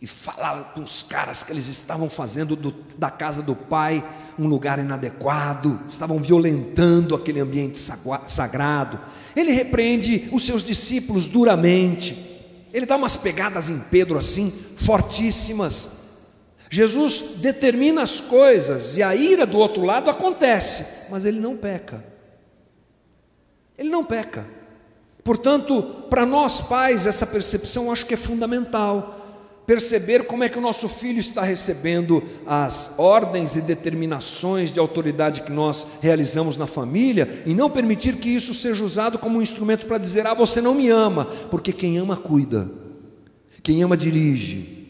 S1: e fala com os caras que eles estavam fazendo da casa do pai um lugar inadequado, estavam violentando aquele ambiente sagrado. Ele repreende os seus discípulos duramente, ele dá umas pegadas em Pedro assim, fortíssimas. Jesus determina as coisas e a ira do outro lado acontece, mas ele não peca. Ele não peca. Portanto, para nós pais, essa percepção eu acho que é fundamental. Perceber como é que o nosso filho está recebendo as ordens e determinações de autoridade que nós realizamos na família, e não permitir que isso seja usado como um instrumento para dizer: você não me ama, porque quem ama cuida. Quem ama dirige,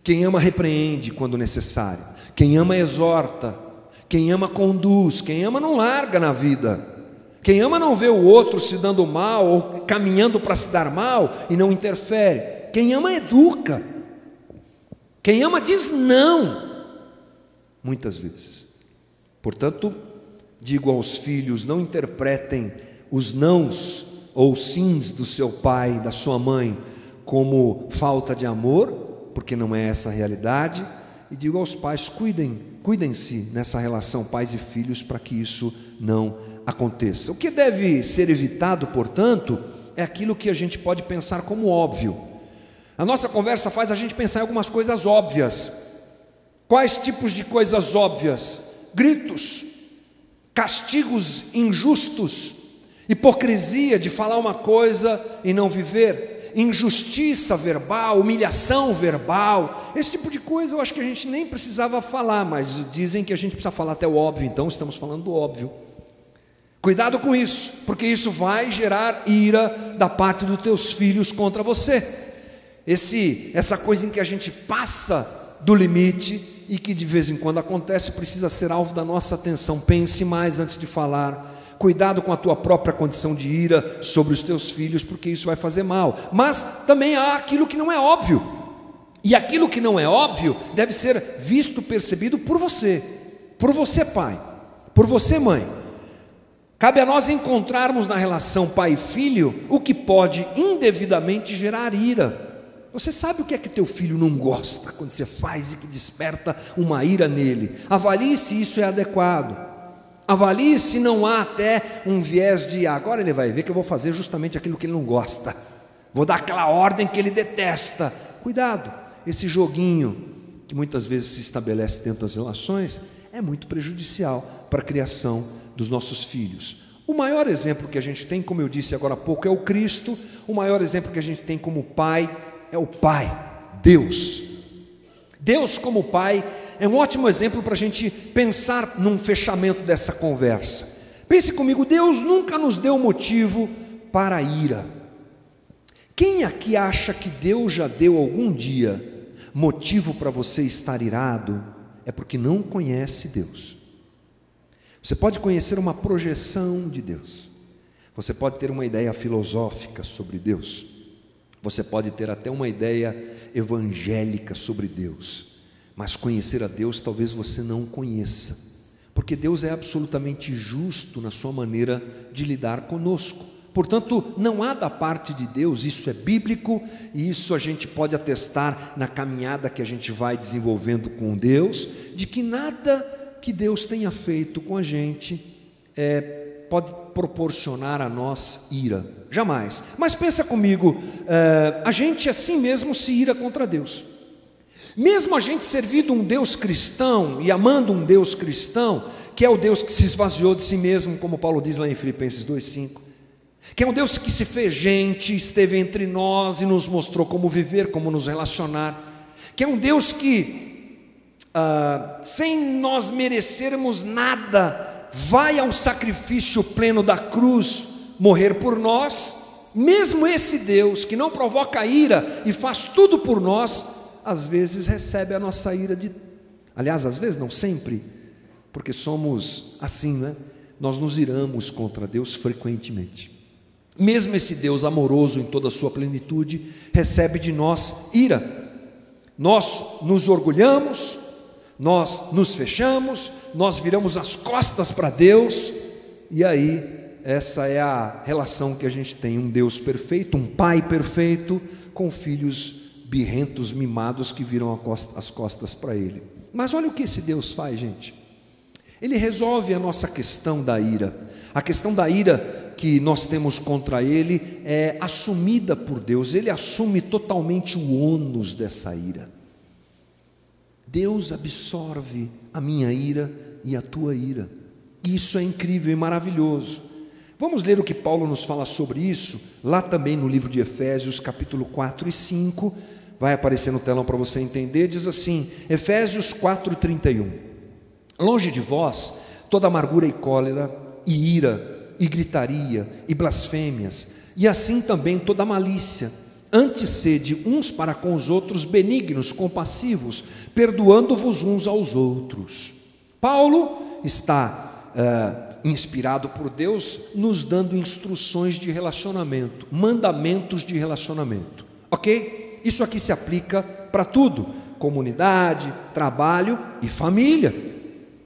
S1: quem ama repreende quando necessário, quem ama exorta, quem ama conduz, quem ama não larga na vida, quem ama não vê o outro se dando mal ou caminhando para se dar mal e não interfere, quem ama educa, quem ama diz não, muitas vezes. Portanto, digo aos filhos, não interpretem os nãos ou sims do seu pai, da sua mãe, como falta de amor, porque não é essa a realidade. E digo aos pais, cuidem-se nessa relação pais e filhos, para que isso não aconteça. O que deve ser evitado, portanto, é aquilo que a gente pode pensar como óbvio. A nossa conversa faz a gente pensar em algumas coisas óbvias. Quais tipos de coisas óbvias? Gritos, castigos injustos, hipocrisia de falar uma coisa e não viver, injustiça verbal, humilhação verbal, esse tipo de coisa eu acho que a gente nem precisava falar, mas dizem que a gente precisa falar até o óbvio, então estamos falando do óbvio. Cuidado com isso, porque isso vai gerar ira da parte dos teus filhos contra você. Essa coisa em que a gente passa do limite e que de vez em quando acontece, precisa ser alvo da nossa atenção. Pense mais antes de falar. Cuidado com a tua própria condição de ira sobre os teus filhos, porque isso vai fazer mal. Mas também há aquilo que não é óbvio, e aquilo que não é óbvio deve ser visto, percebido por você pai, por você mãe. Cabe a nós encontrarmos na relação pai e filho o que pode indevidamente gerar ira. Você sabe o que é que teu filho não gosta quando você faz e que desperta uma ira nele. Avalie se isso é adequado. Avalie se não há até um viés de agora ele vai ver que eu vou fazer justamente aquilo que ele não gosta. Vou dar aquela ordem que ele detesta. Cuidado, esse joguinho que muitas vezes se estabelece dentro das relações é muito prejudicial para a criação dos nossos filhos. O maior exemplo que a gente tem, como eu disse agora há pouco, é o Cristo. O maior exemplo que a gente tem como pai é o Pai, Deus. Deus como Pai é um ótimo exemplo para a gente pensar num fechamento dessa conversa. Pense comigo, Deus nunca nos deu motivo para a ira. Quem aqui acha que Deus já deu algum dia motivo para você estar irado? É porque não conhece Deus. Você pode conhecer uma projeção de Deus, você pode ter uma ideia filosófica sobre Deus, você pode ter até uma ideia evangélica sobre Deus, mas conhecer a Deus talvez você não conheça, porque Deus é absolutamente justo na sua maneira de lidar conosco. Portanto, não há da parte de Deus, isso é bíblico, e isso a gente pode atestar na caminhada que a gente vai desenvolvendo com Deus, de que nada que Deus tenha feito com a gente pode proporcionar a nós ira, jamais. Mas pensa comigo, a gente assim mesmo se ira contra Deus. Mesmo a gente servindo um Deus cristão e amando um Deus cristão, que é o Deus que se esvaziou de si mesmo, como Paulo diz lá em Filipenses 2,5, que é um Deus que se fez gente, esteve entre nós e nos mostrou como viver, como nos relacionar, que é um Deus que, sem nós merecermos nada, vai ao sacrifício pleno da cruz, morrer por nós. Mesmo esse Deus que não provoca ira e faz tudo por nós, às vezes recebe a nossa ira aliás, às vezes não, sempre, porque somos assim, né? Nós nos iramos contra Deus frequentemente. Mesmo esse Deus amoroso em toda a sua plenitude, recebe de nós ira. Nós nos orgulhamos, nós nos fechamos, nós viramos as costas para Deus, e aí essa é a relação que a gente tem, um Deus perfeito, um pai perfeito, com filhos birrentos, mimados, que viram as costas para Ele. Mas olha o que esse Deus faz, gente. Ele resolve a nossa questão da ira. A questão da ira que nós temos contra Ele é assumida por Deus. Ele assume totalmente o ônus dessa ira. Deus absorve a minha ira e a tua ira. Isso é incrível e maravilhoso. Vamos ler o que Paulo nos fala sobre isso, lá também no livro de Efésios, capítulo 4 e 5, vai aparecer no telão para você entender, diz assim, Efésios 4:31, longe de vós toda amargura e cólera, e ira, e gritaria, e blasfêmias, e assim também toda malícia. Antes sede uns para com os outros benignos, compassivos, perdoando-vos uns aos outros. Paulo está inspirado por Deus, nos dando instruções de relacionamento, mandamentos de relacionamento, ok? Isso aqui se aplica para tudo: comunidade, trabalho e família.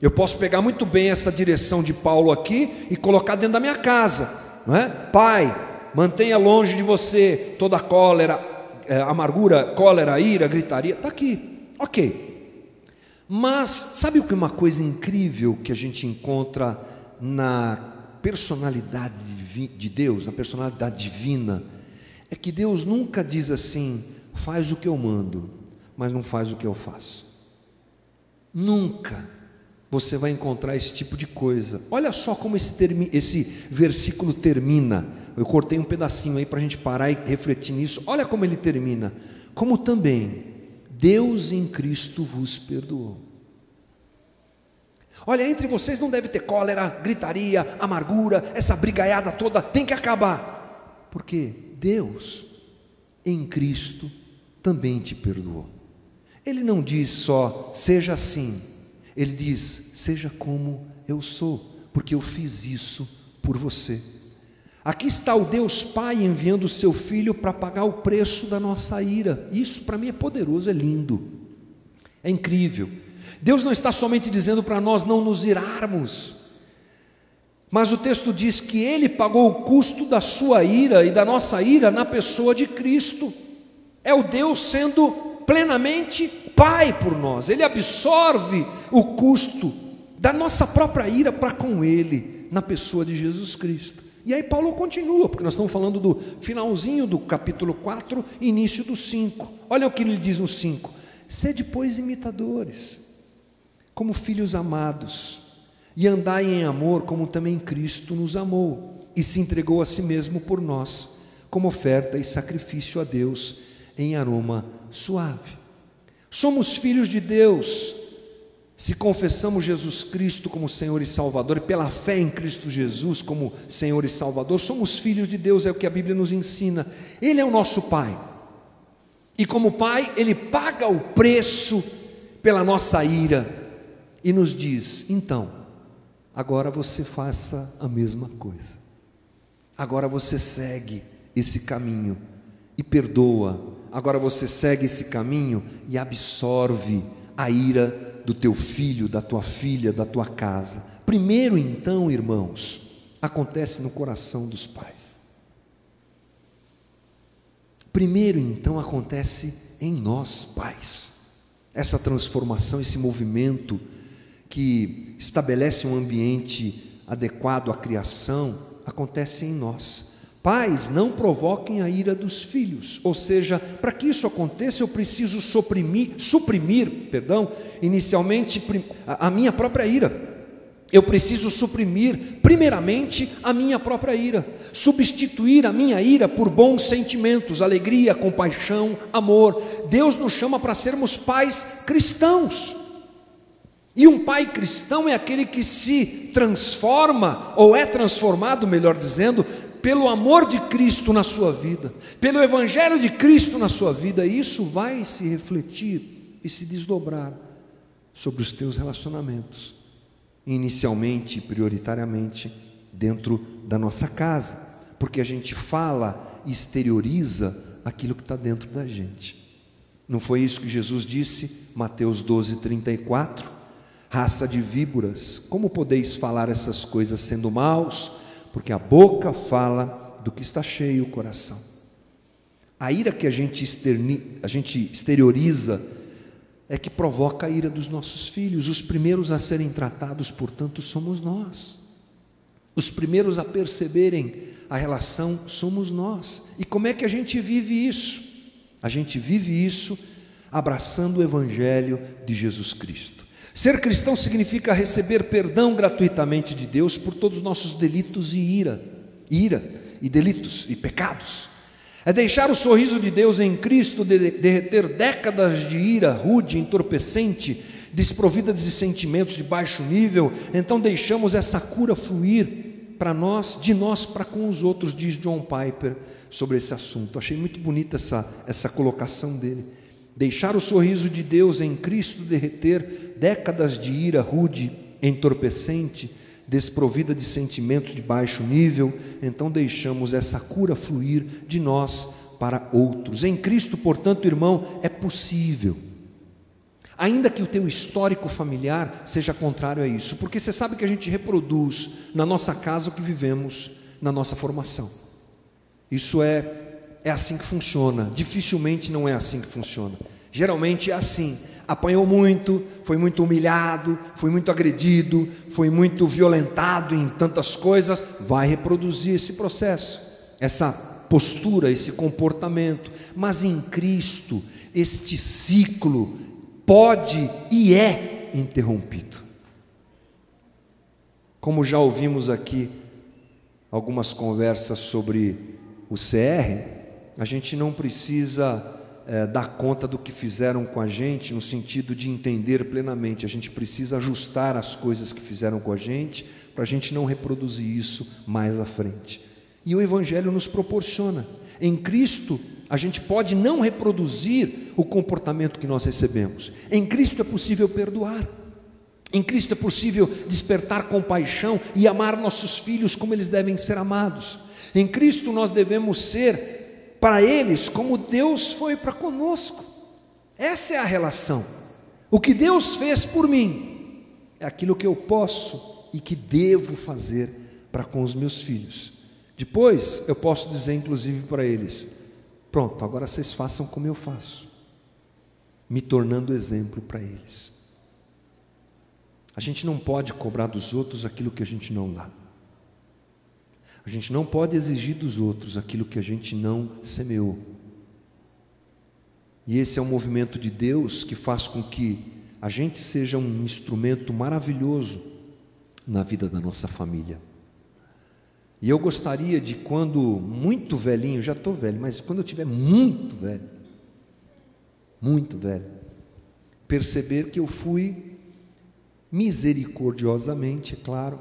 S1: Eu posso pegar muito bem essa direção de Paulo aqui e colocar dentro da minha casa, não é? Pai, mantenha longe de você toda cólera, amargura, cólera, ira, gritaria. Está aqui, ok. Mas sabe o que é uma coisa incrível que a gente encontra na personalidade de Deus, na personalidade divina? É que Deus nunca diz assim: faz o que eu mando, mas não faz o que eu faço. Nunca você vai encontrar esse tipo de coisa. Olha só como esse versículo termina. Eu cortei um pedacinho aí para a gente parar e refletir nisso. Olha como ele termina: como também Deus em Cristo vos perdoou. Olha, entre vocês não deve ter cólera, gritaria, amargura, essa brigaiada toda tem que acabar, porque Deus em Cristo também te perdoou. Ele não diz só seja assim, ele diz seja como eu sou, porque eu fiz isso por você. Aqui está o Deus Pai enviando o seu Filho para pagar o preço da nossa ira. Isso para mim é poderoso, é lindo, é incrível. Deus não está somente dizendo para nós não nos irarmos, mas o texto diz que Ele pagou o custo da sua ira e da nossa ira na pessoa de Cristo. É o Deus sendo plenamente Pai por nós. Ele absorve o custo da nossa própria ira para com Ele, na pessoa de Jesus Cristo. E aí Paulo continua, porque nós estamos falando do finalzinho do capítulo 4, início do 5. Olha o que ele diz no 5: sede, pois, imitadores, como filhos amados, e andai em amor, como também Cristo nos amou, e se entregou a si mesmo por nós, como oferta e sacrifício a Deus, em aroma suave. Somos filhos de Deus, se confessamos Jesus Cristo como Senhor e Salvador, e pela fé em Cristo Jesus como Senhor e Salvador, somos filhos de Deus, é o que a Bíblia nos ensina. Ele é o nosso Pai, e como Pai, Ele paga o preço pela nossa ira, e nos diz: então, agora você faça a mesma coisa, agora você segue esse caminho e perdoa, agora você segue esse caminho e absorve a ira do teu filho, da tua filha, da tua casa. Primeiro então, irmãos, acontece no coração dos pais. Primeiro então acontece em nós, pais. Essa transformação, esse movimento que estabelece um ambiente adequado à criação, acontece em nós. Pais, não provoquem a ira dos filhos. Ou seja, para que isso aconteça, eu preciso suprimir, inicialmente a minha própria ira. Eu preciso suprimir, primeiramente, a minha própria ira. Substituir a minha ira por bons sentimentos, alegria, compaixão, amor. Deus nos chama para sermos pais cristãos. E um pai cristão é aquele que se transforma, ou é transformado, melhor dizendo, pelo amor de Cristo na sua vida, pelo Evangelho de Cristo na sua vida. E isso vai se refletir e se desdobrar sobre os teus relacionamentos, inicialmente, prioritariamente, dentro da nossa casa, porque a gente fala e exterioriza aquilo que está dentro da gente. Não foi isso que Jesus disse, Mateus 12:34? Raça de víboras, como podeis falar essas coisas sendo maus? Porque a boca fala do que está cheio o coração. A ira que a gente exterioriza é que provoca a ira dos nossos filhos. Os primeiros a serem tratados, portanto, somos nós. Os primeiros a perceberem a relação somos nós. E como é que a gente vive isso? A gente vive isso abraçando o Evangelho de Jesus Cristo. Ser cristão significa receber perdão gratuitamente de Deus por todos os nossos delitos e delitos e pecados. É deixar o sorriso de Deus em Cristo derreter décadas de ira rude, entorpecente, desprovida de sentimentos de baixo nível. Então deixamos essa cura fluir para nós, de nós para com os outros, diz John Piper sobre esse assunto. Achei muito bonita essa colocação dele. Deixar o sorriso de Deus em Cristo derreter décadas de ira rude, entorpecente, desprovida de sentimentos de baixo nível, então deixamos essa cura fluir de nós para outros. Em Cristo, portanto, irmão, é possível, ainda que o teu histórico familiar seja contrário a isso, porque você sabe que a gente reproduz na nossa casa o que vivemos na nossa formação. Isso é assim que funciona. Dificilmente não é assim que funciona. Geralmente é assim: apanhou muito, foi muito humilhado, foi muito agredido, foi muito violentado em tantas coisas, vai reproduzir esse processo, essa postura, esse comportamento. Mas em Cristo este ciclo pode e é interrompido. Como já ouvimos aqui algumas conversas sobre o CR, a gente não precisa dar conta do que fizeram com a gente no sentido de entender plenamente. A gente precisa ajustar as coisas que fizeram com a gente para a gente não reproduzir isso mais à frente. E o Evangelho nos proporciona. Em Cristo a gente pode não reproduzir o comportamento que nós recebemos. Em Cristo é possível perdoar. Em Cristo é possível despertar compaixão e amar nossos filhos como eles devem ser amados. Em Cristo nós devemos ser para eles como Deus foi para conosco. Essa é a relação. O que Deus fez por mim é aquilo que eu posso e que devo fazer para com os meus filhos. Depois eu posso dizer inclusive para eles: pronto, agora vocês façam como eu faço, me tornando exemplo para eles. A gente não pode cobrar dos outros aquilo que a gente não dá. A gente não pode exigir dos outros aquilo que a gente não semeou. E esse é um movimento de Deus que faz com que a gente seja um instrumento maravilhoso na vida da nossa família. E eu gostaria de, quando muito velhinho, já estou velho, mas quando eu estiver muito velho, perceber que eu fui misericordiosamente, é claro,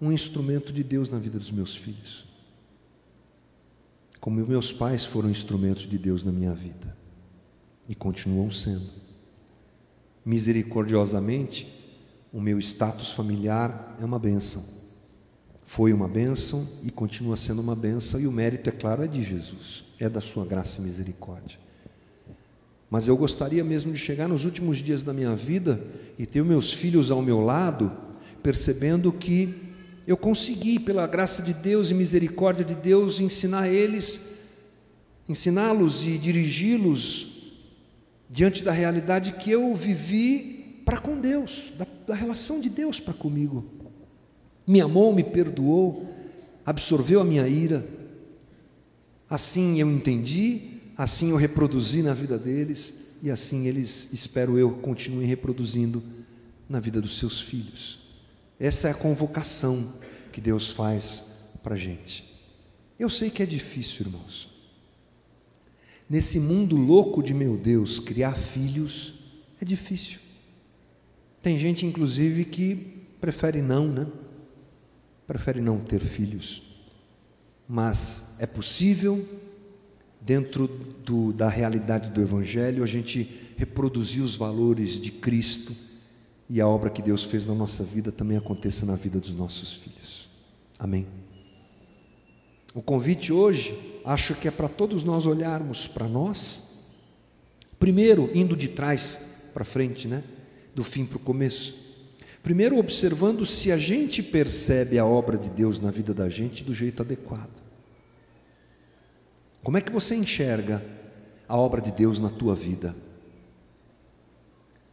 S1: um instrumento de Deus na vida dos meus filhos, como meus pais foram instrumentos de Deus na minha vida e continuam sendo. Misericordiosamente, o meu status familiar é uma bênção, foi uma bênção e continua sendo uma bênção, e o mérito, é claro, é de Jesus, é da sua graça e misericórdia. Mas eu gostaria mesmo de chegar nos últimos dias da minha vida e ter meus filhos ao meu lado, percebendo que eu consegui, pela graça de Deus e misericórdia de Deus, ensiná-los e dirigi-los diante da realidade que eu vivi para com Deus, da relação de Deus para comigo. Me amou, me perdoou, absorveu a minha ira. Assim eu entendi, assim eu reproduzi na vida deles, e assim eles, espero eu, continuem reproduzindo na vida dos seus filhos. Essa é a convocação que Deus faz para a gente. Eu sei que é difícil, irmãos. Nesse mundo louco de meu Deus, criar filhos é difícil. Tem gente, inclusive, que prefere não ter filhos. Mas é possível, dentro da realidade do Evangelho, a gente reproduzir os valores de Cristo, e a obra que Deus fez na nossa vida também aconteça na vida dos nossos filhos. Amém? O convite hoje, acho que é para todos nós olharmos para nós, primeiro indo de trás para frente, do fim para o começo. Primeiro observando se a gente percebe a obra de Deus na vida da gente do jeito adequado. Como é que você enxerga a obra de Deus na tua vida?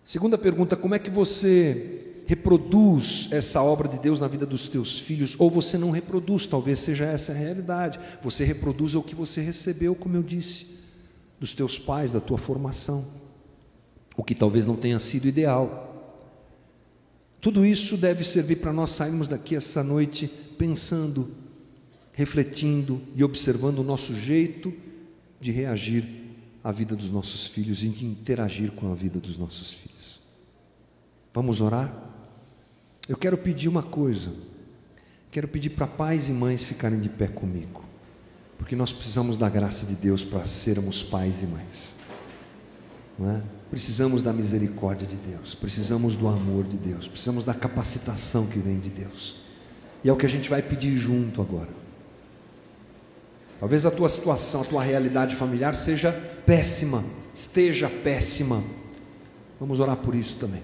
S1: Segunda pergunta: como é que você reproduz essa obra de Deus na vida dos teus filhos? Ou você não reproduz? Talvez seja essa a realidade. Você reproduz o que você recebeu, como eu disse, dos teus pais, da tua formação, o que talvez não tenha sido ideal. Tudo isso deve servir para nós sairmos daqui essa noite pensando, refletindo e observando o nosso jeito de reagir à vida dos nossos filhos e de interagir com a vida dos nossos filhos. Vamos orar? Eu quero pedir uma coisa: Quero pedir para pais e mães ficarem de pé comigo, porque nós precisamos da graça de Deus para sermos pais e mães, não é? Precisamos da misericórdia de Deus, precisamos do amor de Deus, precisamos da capacitação que vem de Deus, e é o que a gente vai pedir junto agora. Talvez a tua situação, a tua realidade familiar seja péssima, esteja péssima. Vamos orar por isso também,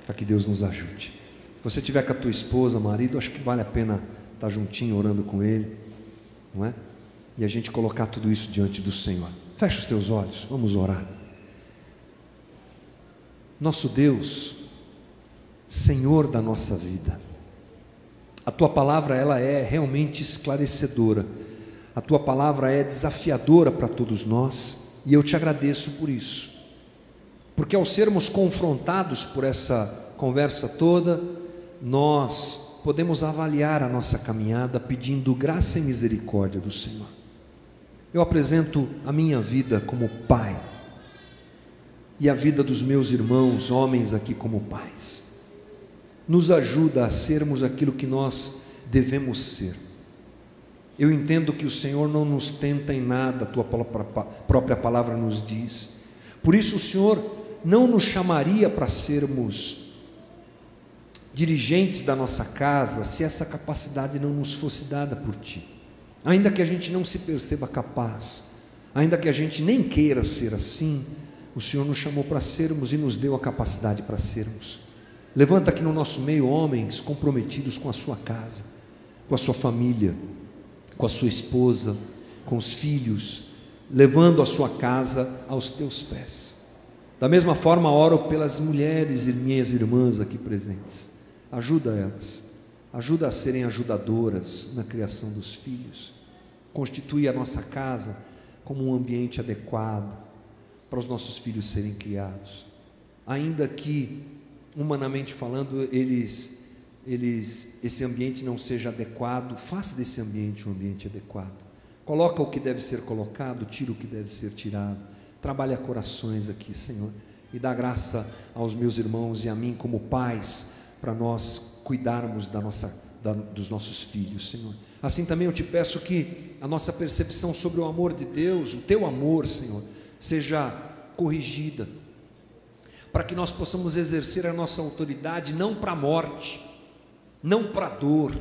S1: para que Deus nos ajude. Se você estiver com a tua esposa, marido, acho que vale a pena estar juntinho orando com ele, não é? E a gente colocar tudo isso diante do Senhor. Fecha os teus olhos, vamos orar. Nosso Deus, Senhor da nossa vida, a tua palavra, ela é realmente esclarecedora, a tua palavra é desafiadora para todos nós, e eu te agradeço por isso, porque ao sermos confrontados por essa conversa toda, nós podemos avaliar a nossa caminhada pedindo graça e misericórdia do Senhor. Eu apresento a minha vida como pai, e a vida dos meus irmãos, homens aqui como pais. Nos ajuda a sermos aquilo que nós devemos ser. Eu entendo que o Senhor não nos tenta em nada, a tua própria palavra nos diz. Por isso o Senhor não nos chamaria para sermos dirigentes da nossa casa, se essa capacidade não nos fosse dada por Ti. Ainda que a gente não se perceba capaz, ainda que a gente nem queira ser assim, o Senhor nos chamou para sermos e nos deu a capacidade para sermos. Levanta aqui no nosso meio homens comprometidos com a sua casa, com a sua família, com a sua esposa, com os filhos, levando a sua casa aos teus pés. Da mesma forma oro pelas mulheres e minhas irmãs aqui presentes. Ajuda elas, ajuda a serem ajudadoras na criação dos filhos. Constitui a nossa casa como um ambiente adequado para os nossos filhos serem criados. Ainda que, humanamente falando, esse ambiente não seja adequado, faça desse ambiente um ambiente adequado. Coloca o que deve ser colocado, tira o que deve ser tirado. Trabalha corações aqui, Senhor, e dá graça aos meus irmãos e a mim como pais, para nós cuidarmos dos nossos filhos, Senhor. Assim também eu te peço que a nossa percepção sobre o amor de Deus, o teu amor, Senhor, seja corrigida, para que nós possamos exercer a nossa autoridade não para a morte, não para a dor,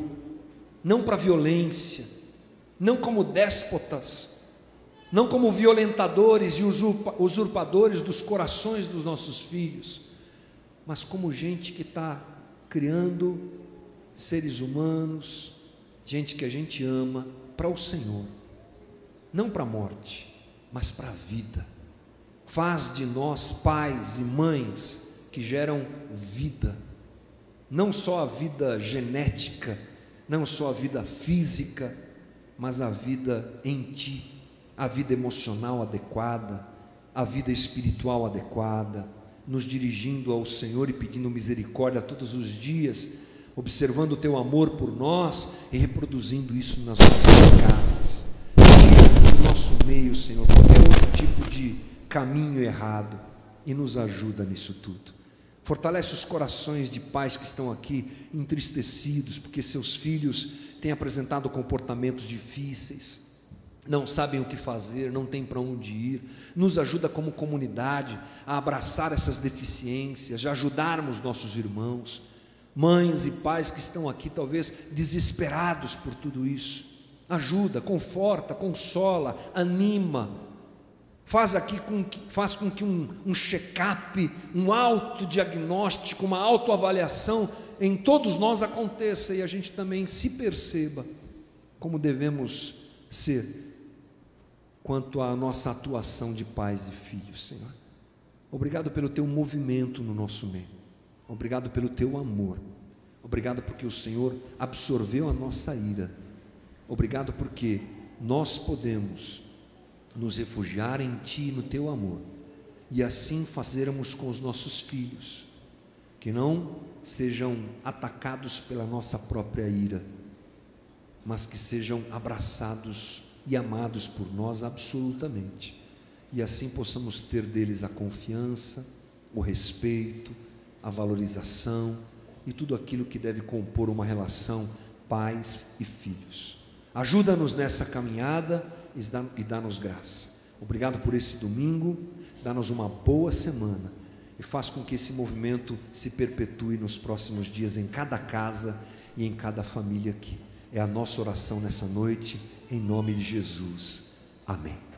S1: não para a violência, não como déspotas, não como violentadores e usurpadores dos corações dos nossos filhos, mas como gente que está criando seres humanos, gente que a gente ama, para o Senhor, não para a morte, mas para a vida. Faz de nós pais e mães que geram vida, não só a vida genética, não só a vida física, mas a vida em Ti, a vida emocional adequada, a vida espiritual adequada, nos dirigindo ao Senhor e pedindo misericórdia todos os dias, observando o Teu amor por nós e reproduzindo isso nas nossas casas. Tira do nosso meio, Senhor, qualquer outro tipo de caminho errado e nos ajuda nisso tudo. Fortalece os corações de pais que estão aqui entristecidos porque seus filhos têm apresentado comportamentos difíceis, não sabem o que fazer, não têm para onde ir. Nos ajuda como comunidade a abraçar essas deficiências, a ajudarmos nossos irmãos, mães e pais que estão aqui talvez desesperados por tudo isso. Ajuda, conforta, consola, anima. Faz com que um check-up, um autodiagnóstico, uma autoavaliação em todos nós aconteça e a gente também se perceba como devemos ser quanto à nossa atuação de pais e filhos, Senhor. Obrigado pelo Teu movimento no nosso meio, obrigado pelo Teu amor, obrigado porque o Senhor absorveu a nossa ira, obrigado porque nós podemos nos refugiar em Ti e no Teu amor, e assim fazermos com os nossos filhos, que não sejam atacados pela nossa própria ira, mas que sejam abraçados e amados por nós absolutamente, e assim possamos ter deles a confiança, o respeito, a valorização e tudo aquilo que deve compor uma relação pais e filhos. Ajuda-nos nessa caminhada e dá-nos graça. Obrigado por esse domingo, dá-nos uma boa semana e faz com que esse movimento se perpetue nos próximos dias em cada casa e em cada família aqui. É a nossa oração nessa noite, em nome de Jesus. Amém.